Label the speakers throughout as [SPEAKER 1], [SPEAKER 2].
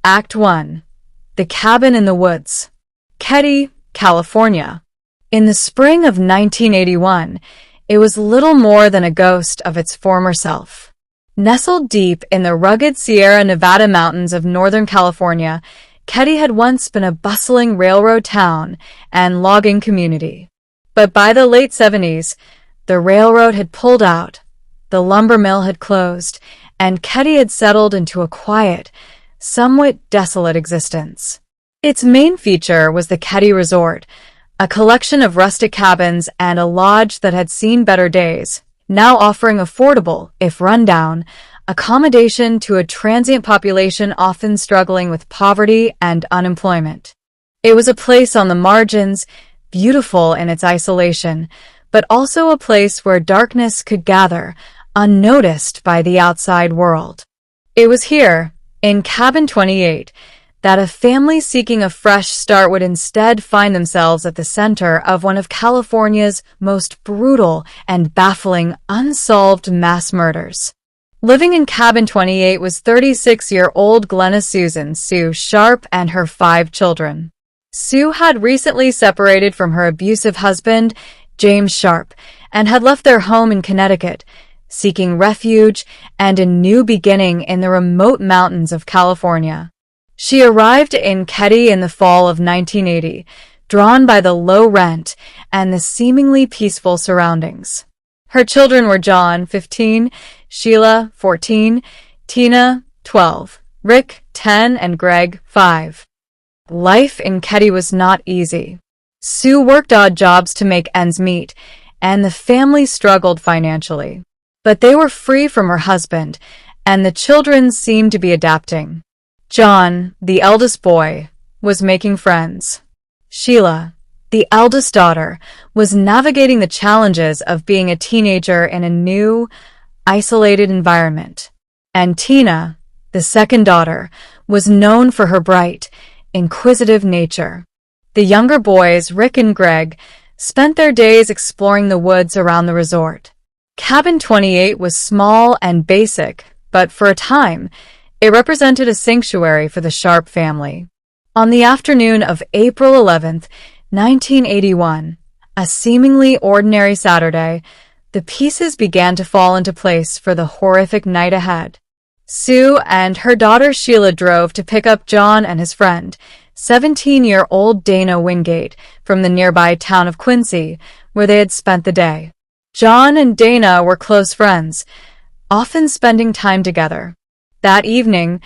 [SPEAKER 1] Act 1. The Cabin in the Woods. Keddie, California. In the spring of 1981, it was little more than a ghost of its former self. Nestled deep in the rugged Sierra Nevada mountains of Northern California, Keddie had once been a bustling railroad town and logging community. But by the late 70s, the railroad had pulled out, the lumber mill had closed, and Keddie had settled into a quiet, somewhat desolate existence. Its main feature was the Keddie Resort, a collection of rustic cabins and a lodge that had seen better days, now offering affordable, if rundown, accommodation to a transient population often struggling with poverty and unemployment. It was a place on the margins, beautiful in its isolation, but also a place where darkness could gather, unnoticed by the outside world. It was here, in Cabin 28, that a family seeking a fresh start would instead find themselves at the center of one of California's most brutal and baffling unsolved mass murders. Living in Cabin 28 was 36-year-old Glenna Susan Sue Sharp and her 5 children. Sue had recently separated from her abusive husband, James Sharp, and had left their home in Connecticut, seeking refuge and a new beginning in the remote mountains of California. She arrived in Keddie in the fall of 1980, drawn by the low rent and the seemingly peaceful surroundings. Her children were John, 15, Sheila, 14, Tina, 12, Rick, 10, and Greg, 5. Life in Keddie was not easy. Sue worked odd jobs to make ends meet, and the family struggled financially. But they were free from her husband, and the children seemed to be adapting. John, the eldest boy, was making friends. Sheila, the eldest daughter, was navigating the challenges of being a teenager in a new, isolated environment. And Tina, the second daughter, was known for her bright, inquisitive nature. The younger boys, Rick and Greg, spent their days exploring the woods around the resort. Cabin 28 was small and basic, but for a time, it represented a sanctuary for the Sharp family. On the afternoon of April 11th, 1981, a seemingly ordinary Saturday, the pieces began to fall into place for the horrific night ahead. Sue and her daughter Sheila drove to pick up John and his friend, 17-year-old Dana Wingate, from the nearby town of Quincy, where they had spent the day. John and Dana were close friends, often spending time together. That evening,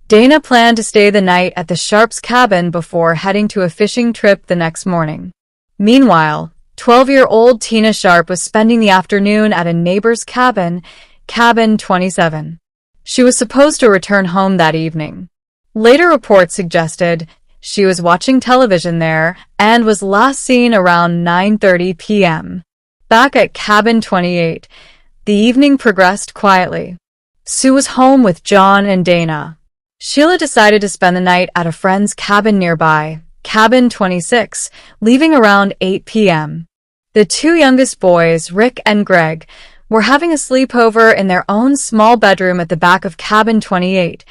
[SPEAKER 1] Dana planned to stay the night at the Sharps' cabin before heading to a fishing trip the next morning. Meanwhile, 12-year-old Tina Sharp was spending the afternoon at a neighbor's cabin, Cabin 27. She was supposed to return home that evening. Later reports suggested she was watching television there and was last seen around 9:30 p.m. Back at Cabin 28, the evening progressed quietly. Sue was home with John and Dana. Sheila decided to spend the night at a friend's cabin nearby, Cabin 26, leaving around 8 p.m. The 2 youngest boys, Rick and Greg, were having a sleepover in their own small bedroom at the back of Cabin 28,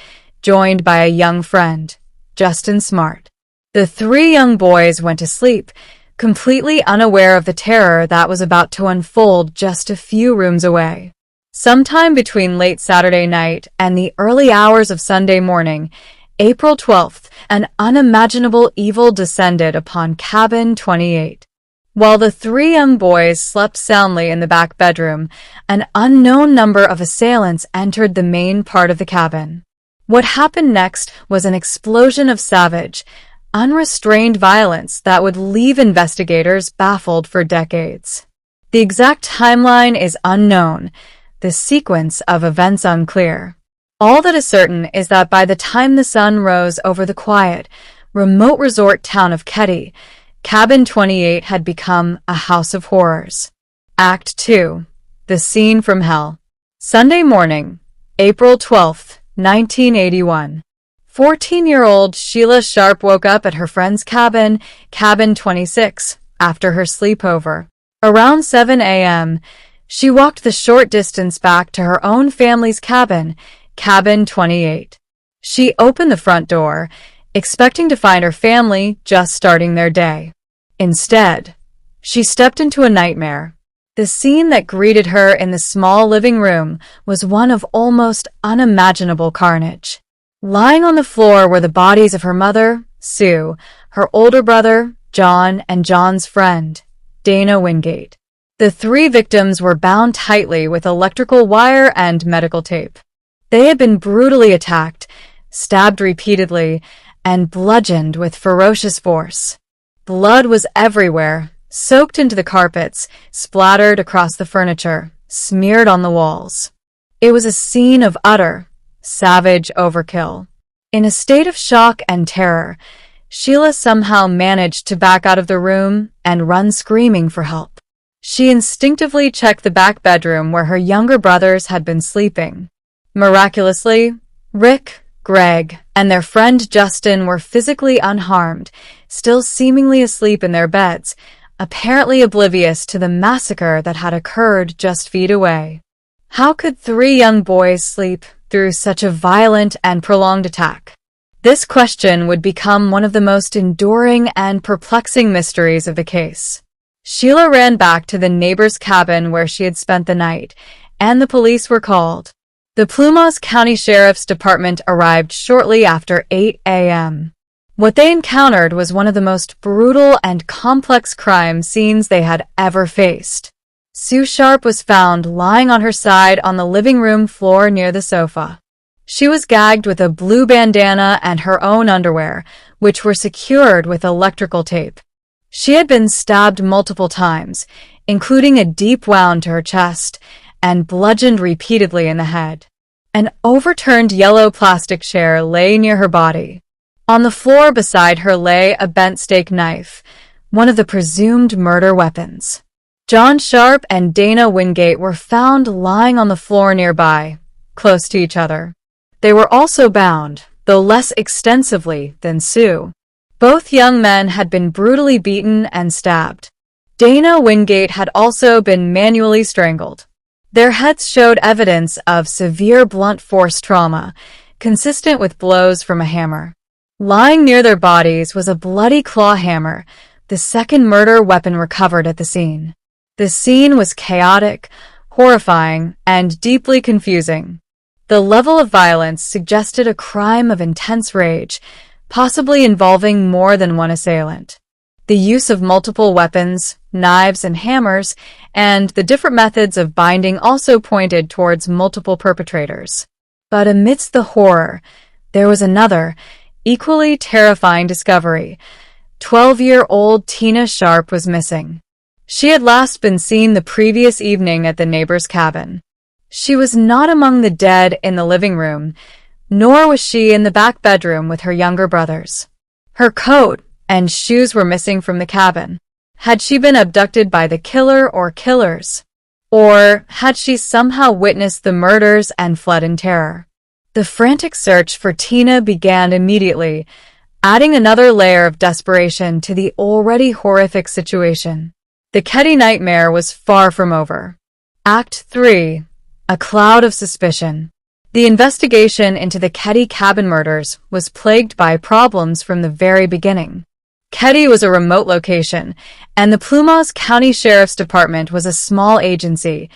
[SPEAKER 1] joined by a young friend, Justin Smart. The 3 young boys went to sleep, completely unaware of the terror that was about to unfold just a few rooms away. Sometime between late Saturday night and the early hours of Sunday morning, April 12th, an unimaginable evil descended upon Cabin 28. While the 3 young boys slept soundly in the back bedroom, an unknown number of assailants entered the main part of the cabin. What happened next was an explosion of savage, unrestrained violence that would leave investigators baffled for decades. The exact timeline is unknown, the sequence of events unclear. All that is certain is that by the time the sun rose over the quiet, remote resort town of Keddie, Cabin 28 had become a house of horrors. Act 2. The Scene from Hell. Sunday morning, April 12th, 1981. 14-year-old Sheila Sharp woke up at her friend's cabin, Cabin 26, after her sleepover. Around 7 a.m., she walked the short distance back to her own family's cabin, Cabin 28. She opened the front door, expecting to find her family just starting their day. Instead, she stepped into a nightmare. The scene that greeted her in the small living room was one of almost unimaginable carnage. Lying on the floor were the bodies of her mother, Sue, her older brother, John, and John's friend, Dana Wingate. The three victims were bound tightly with electrical wire and medical tape. They had been brutally attacked, stabbed repeatedly, and bludgeoned with ferocious force. Blood was everywhere, soaked into the carpets, splattered across the furniture, smeared on the walls. It was a scene of utter, savage overkill. In a state of shock and terror, Sheila somehow managed to back out of the room and run screaming for help. She instinctively checked the back bedroom where her younger brothers had been sleeping. Miraculously, Rick, Greg, and their friend Justin were physically unharmed, still seemingly asleep in their beds, apparently oblivious to the massacre that had occurred just feet away. How could three young boys sleep through such a violent and prolonged attack? This question would become one of the most enduring and perplexing mysteries of the case. Sheila ran back to the neighbor's cabin where she had spent the night, and the police were called. The Plumas County Sheriff's Department arrived shortly after 8 a.m. What they encountered was one of the most brutal and complex crime scenes they had ever faced. Sue Sharp was found lying on her side on the living room floor near the sofa. She was gagged with a blue bandana and her own underwear, which were secured with electrical tape. She had been stabbed multiple times, including a deep wound to her chest, and bludgeoned repeatedly in the head. An overturned yellow plastic chair lay near her body. On the floor beside her lay a bent steak knife, one of the presumed murder weapons. John Sharp and Dana Wingate were found lying on the floor nearby, close to each other. They were also bound, though less extensively than Sue. Both young men had been brutally beaten and stabbed. Dana Wingate had also been manually strangled. Their heads showed evidence of severe blunt force trauma, consistent with blows from a hammer. Lying near their bodies was a bloody claw hammer, the second murder weapon recovered at the scene. The scene was chaotic, horrifying, and deeply confusing. The level of violence suggested a crime of intense rage, possibly involving more than one assailant. The use of multiple weapons, knives and hammers, and the different methods of binding also pointed towards multiple perpetrators. But amidst the horror, there was another, equally terrifying discovery. 12-year-old Tina Sharp was missing. She had last been seen the previous evening at the neighbor's cabin. She was not among the dead in the living room, nor was she in the back bedroom with her younger brothers. Her coat and shoes were missing from the cabin. Had she been abducted by the killer or killers? Or had she somehow witnessed the murders and fled in terror? The frantic search for Tina began immediately, adding another layer of desperation to the already horrific situation. The Keddie nightmare was far from over. Act 3. A cloud of suspicion. The investigation into the Keddie Cabin Murders was plagued by problems from the very beginning. Keddie was a remote location, and the Plumas County Sheriff's Department was a small agency,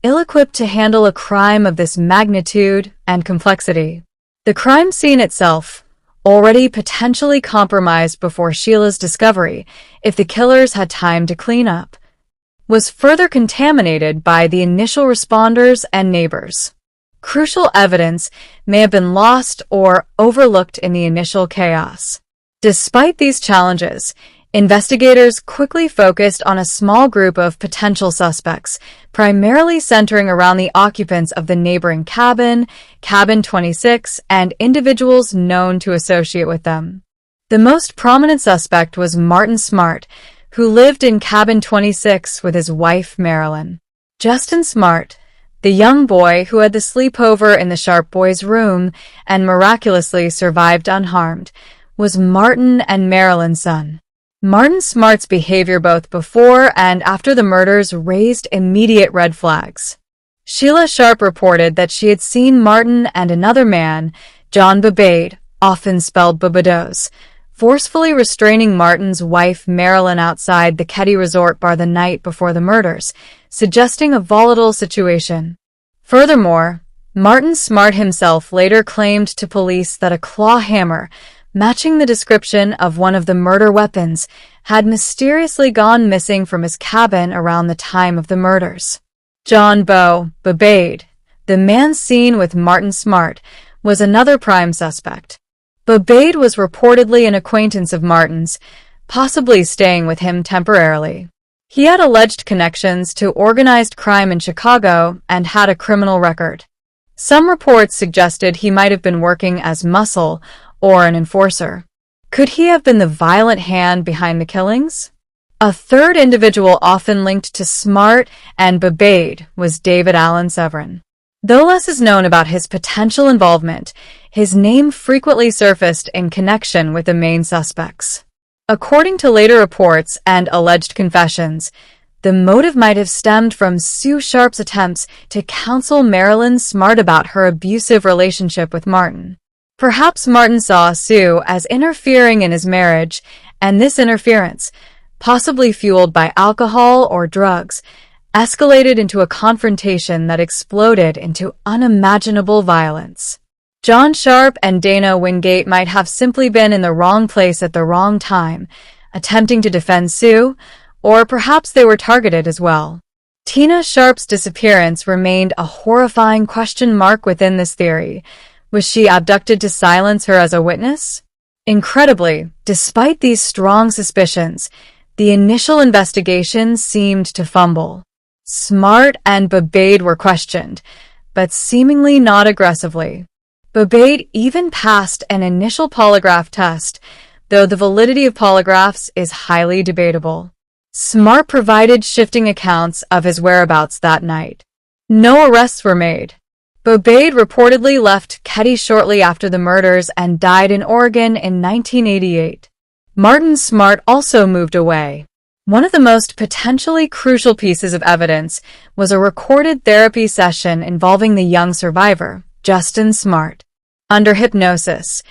[SPEAKER 1] ill-equipped to handle a crime of this magnitude and complexity. The crime scene itself, already potentially compromised before Sheila's discovery, if the killers had time to clean up, was further contaminated by the initial responders and neighbors. Crucial evidence may have been lost or overlooked in the initial chaos. Despite these challenges, investigators quickly focused on a small group of potential suspects, primarily centering around the occupants of the neighboring cabin, Cabin 26, and individuals known to associate with them. The most prominent suspect was Martin Smart, who lived in Cabin 26 with his wife, Marilyn. Justin Smart, the young boy who had the sleepover in the Sharp boys' room and miraculously survived unharmed, was Martin and Marilyn's son. Martin Smart's behavior both before and after the murders raised immediate red flags. Sheila Sharp reported that she had seen Martin and another man, John Babade, often spelled Babadoes, forcefully restraining Martin's wife Marilyn outside the Keddie Resort bar the night before the murders, suggesting a volatile situation. Furthermore, Martin Smart himself later claimed to police that a claw hammer, matching the description of one of the murder weapons, had mysteriously gone missing from his cabin around the time of the murders. John Babade, the man seen with Martin Smart, was another prime suspect. Babade was reportedly an acquaintance of Martin's, possibly staying with him temporarily. He had alleged connections to organized crime in Chicago and had a criminal record. Some reports suggested he might have been working as muscle or an enforcer. Could he have been the violent hand behind the killings? A third individual often linked to Smart and Babade was David Allen Severin. Though less is known about his potential involvement, his name frequently surfaced in connection with the main suspects. According to later reports and alleged confessions, the motive might have stemmed from Sue Sharp's attempts to counsel Marilyn Smart about her abusive relationship with Martin. Perhaps Martin saw Sue as interfering in his marriage, and this interference, possibly fueled by alcohol or drugs, escalated into a confrontation that exploded into unimaginable violence. John Sharp and Dana Wingate might have simply been in the wrong place at the wrong time, attempting to defend Sue, or perhaps they were targeted as well. Tina Sharp's disappearance remained a horrifying question mark within this theory. Was she abducted to silence her as a witness? Incredibly, despite these strong suspicions, the initial investigation seemed to fumble. Smart and Babade were questioned, but seemingly not aggressively. Babade even passed an initial polygraph test, though the validity of polygraphs is highly debatable. Smart provided shifting accounts of his whereabouts that night. No arrests were made. Babade reportedly left Keddie shortly after the murders and died in Oregon in 1988. Martin Smart also moved away. One of the most potentially crucial pieces of evidence was a recorded therapy session involving the young survivor, Justin Smart. Under hypnosis,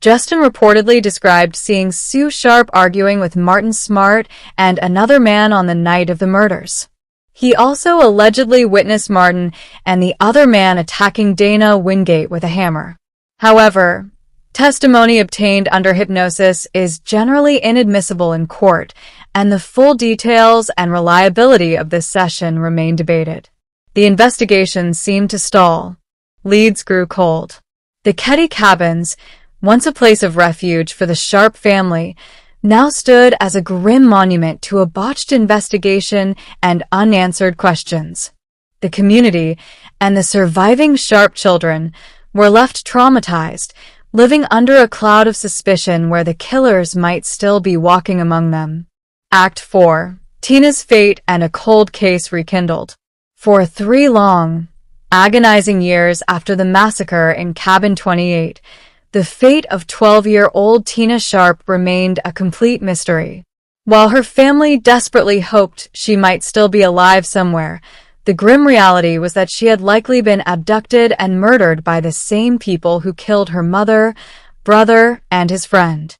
[SPEAKER 1] Justin reportedly described seeing Sue Sharp arguing with Martin Smart and another man on the night of the murders. He also allegedly witnessed Martin and the other man attacking Dana Wingate with a hammer. However, testimony obtained under hypnosis is generally inadmissible in court, and the full details and reliability of this session remain debated. The investigation seemed to stall. Leads grew cold. The Keddie Cabins, once a place of refuge for the Sharp family, now stood as a grim monument to a botched investigation and unanswered questions. The community and the surviving Sharp children were left traumatized, living under a cloud of suspicion where the killers might still be walking among them. Act 4. Tina's Fate and a Cold Case Rekindled. For 3 long, agonizing years after the massacre in Cabin 28, the fate of 12-year-old Tina Sharp remained a complete mystery. While her family desperately hoped she might still be alive somewhere, the grim reality was that she had likely been abducted and murdered by the same people who killed her mother, brother, and his friend.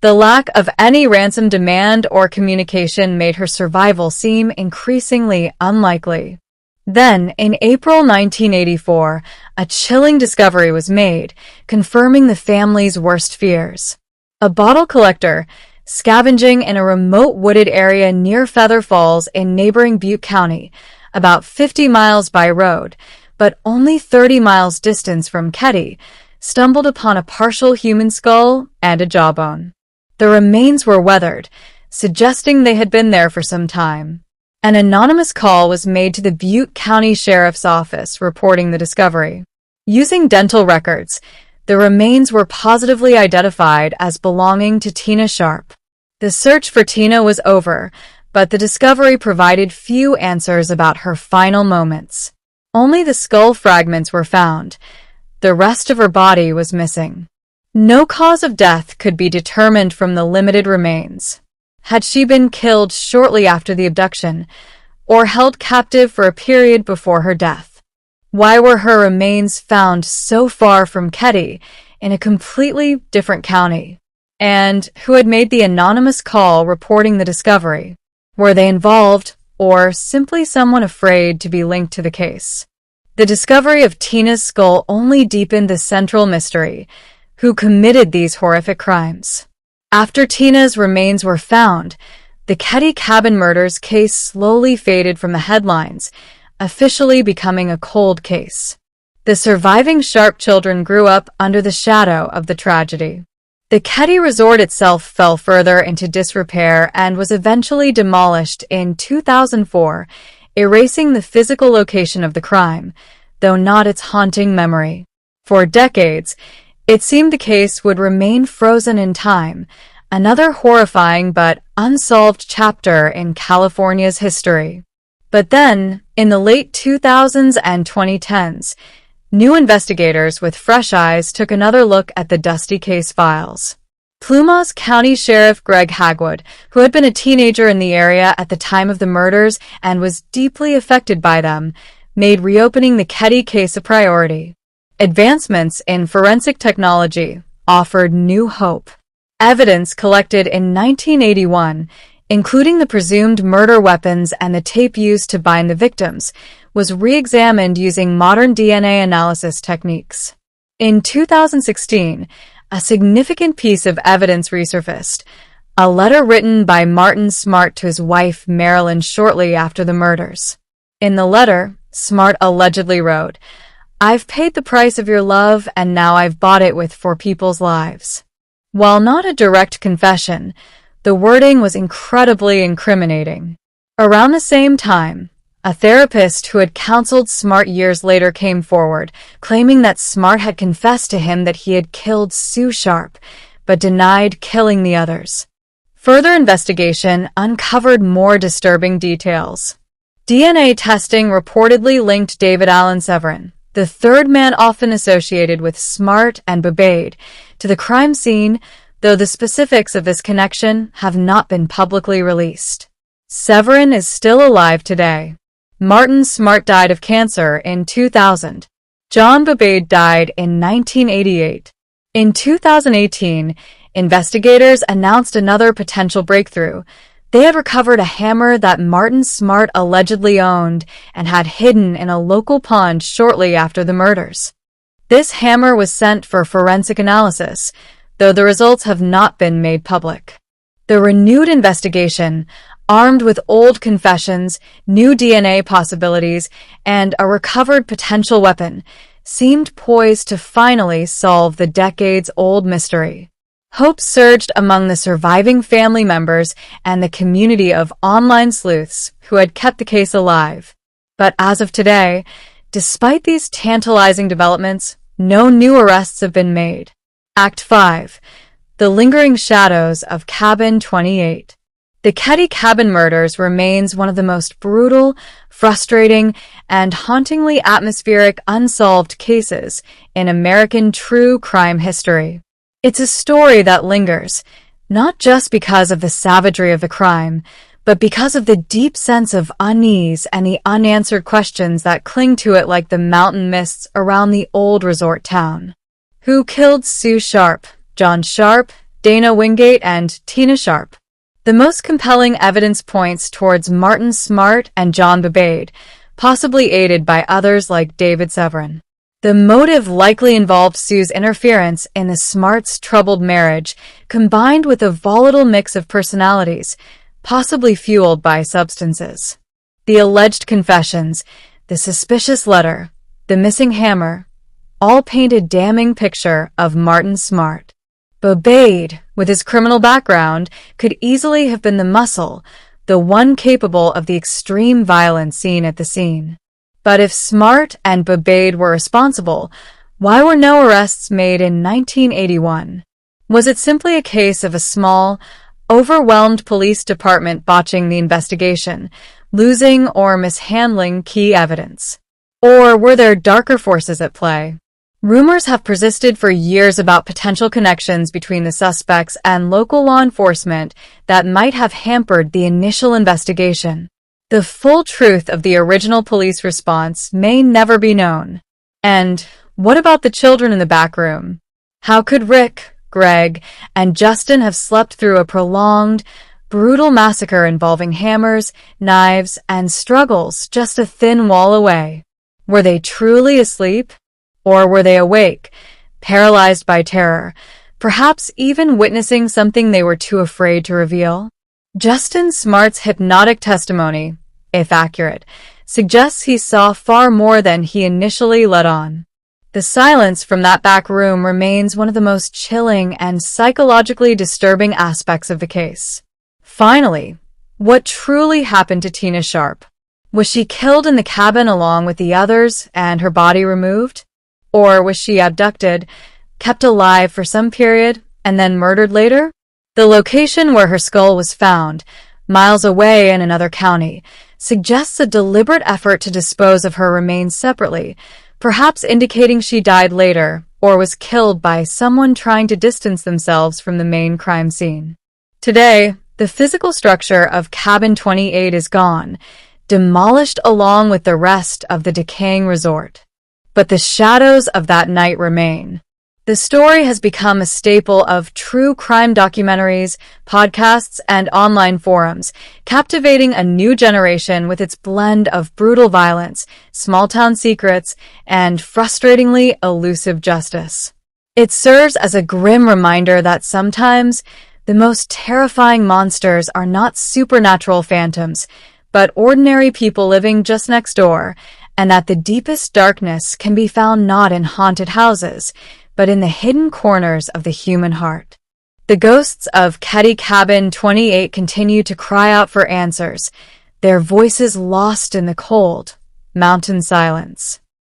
[SPEAKER 1] The lack of any ransom demand or communication made her survival seem increasingly unlikely. Then, in April 1984, a chilling discovery was made, confirming the family's worst fears. A bottle collector, scavenging in a remote wooded area near Feather Falls in neighboring Butte County, about 50 miles by road, but only 30 miles distance from Keddie, stumbled upon a partial human skull and a jawbone. The remains were weathered, suggesting they had been there for some time. An anonymous call was made to the Butte County Sheriff's Office reporting the discovery. Using dental records, the remains were positively identified as belonging to Tina Sharp. The search for Tina was over, but the discovery provided few answers about her final moments. Only the skull fragments were found. The rest of her body was missing. No cause of death could be determined from the limited remains. Had she been killed shortly after the abduction, or held captive for a period before her death? Why were her remains found so far from Keddie, in a completely different county, and who had made the anonymous call reporting the discovery. Were they involved, or simply someone afraid to be linked to the case? The discovery of Tina's skull only deepened the central mystery: who committed these horrific crimes? After Tina's remains were found, the Keddie Cabin Murders case slowly faded from the headlines, officially becoming a cold case. The surviving Sharp children grew up under the shadow of the tragedy. The Keddie Resort itself fell further into disrepair and was eventually demolished in 2004, erasing the physical location of the crime, though not its haunting memory. For decades, it seemed the case would remain frozen in time, another horrifying but unsolved chapter in California's history. But then, in the late 2000s and 2010s, new investigators with fresh eyes took another look at the dusty case files. Plumas County Sheriff Greg Hagwood, who had been a teenager in the area at the time of the murders and was deeply affected by them, made reopening the Keddie case a priority. Advancements in forensic technology offered new hope. Evidence collected in 1981, including the presumed murder weapons and the tape used to bind the victims, was re-examined using modern DNA analysis techniques. In 2016, a significant piece of evidence resurfaced: a letter written by Martin Smart to his wife Marilyn shortly after the murders. In the letter, Smart allegedly wrote, "I've paid the price of your love and now I've bought it with 4 people's lives." While not a direct confession, the wording was incredibly incriminating. Around the same time, a therapist who had counseled Smart years later came forward, claiming that Smart had confessed to him that he had killed Sue Sharp, but denied killing the others. Further investigation uncovered more disturbing details. DNA testing reportedly linked David Allen Severin, the third man often associated with Smart and Babade, to the crime scene, though the specifics of this connection have not been publicly released. Severin is still alive today. Martin Smart died of cancer in 2000. John Babade died in 1988. In 2018, investigators announced another potential breakthrough. They had recovered a hammer that Martin Smart allegedly owned and had hidden in a local pond shortly after the murders. This hammer was sent for forensic analysis, though the results have not been made public. The renewed investigation, armed with old confessions, new DNA possibilities, and a recovered potential weapon, seemed poised to finally solve the decades-old mystery. Hope surged among the surviving family members and the community of online sleuths who had kept the case alive. But as of today, despite these tantalizing developments, no new arrests have been made. Act 5. The Lingering Shadows of Cabin 28. The Keddie Cabin Murders remains one of the most brutal, frustrating, and hauntingly atmospheric unsolved cases in American true crime history. It's a story that lingers, not just because of the savagery of the crime, but because of the deep sense of unease and the unanswered questions that cling to it like the mountain mists around the old resort town. Who killed Sue Sharp, John Sharp, Dana Wingate, and Tina Sharp? The most compelling evidence points towards Martin Smart and John Babade, possibly aided by others like David Severin. The motive likely involved Sue's interference in the Smarts' troubled marriage, combined with a volatile mix of personalities, possibly fueled by substances. The alleged confessions, the suspicious letter, the missing hammer, all paint a damning picture of Martin Smart. Babade, with his criminal background, could easily have been the muscle, the one capable of the extreme violence seen at the scene. But if Smart and Babade were responsible, why were no arrests made in 1981? Was it simply a case of a small, overwhelmed police department botching the investigation, losing or mishandling key evidence? Or were there darker forces at play? Rumors have persisted for years about potential connections between the suspects and local law enforcement that might have hampered the initial investigation. The full truth of the original police response may never be known. And what about the children in the back room? How could Rick, Greg, and Justin have slept through a prolonged, brutal massacre involving hammers, knives, and struggles just a thin wall away? Were they truly asleep? Or were they awake, paralyzed by terror, perhaps even witnessing something they were too afraid to reveal? Justin Smart's hypnotic testimony, if accurate, suggests he saw far more than he initially let on. The silence from that back room remains one of the most chilling and psychologically disturbing aspects of the case. Finally, what truly happened to Tina Sharp? Was she killed in the cabin along with the others and her body removed? Or was she abducted, kept alive for some period, and then murdered later? The location where her skull was found, miles away in another county, suggests a deliberate effort to dispose of her remains separately, perhaps indicating she died later or was killed by someone trying to distance themselves from the main crime scene. Today, the physical structure of Cabin 28 is gone, demolished along with the rest of the decaying resort. But the shadows of that night remain. The story has become a staple of true crime documentaries, podcasts, and online forums, captivating a new generation with its blend of brutal violence, small-town secrets, and frustratingly elusive justice. It serves as a grim reminder that sometimes the most terrifying monsters are not supernatural phantoms, but ordinary people living just next door, and that the deepest darkness can be found not in haunted houses, but in the hidden corners of the human heart. The ghosts of Keddie Cabin 28 continue to cry out for answers, their voices lost in the cold, mountain silence.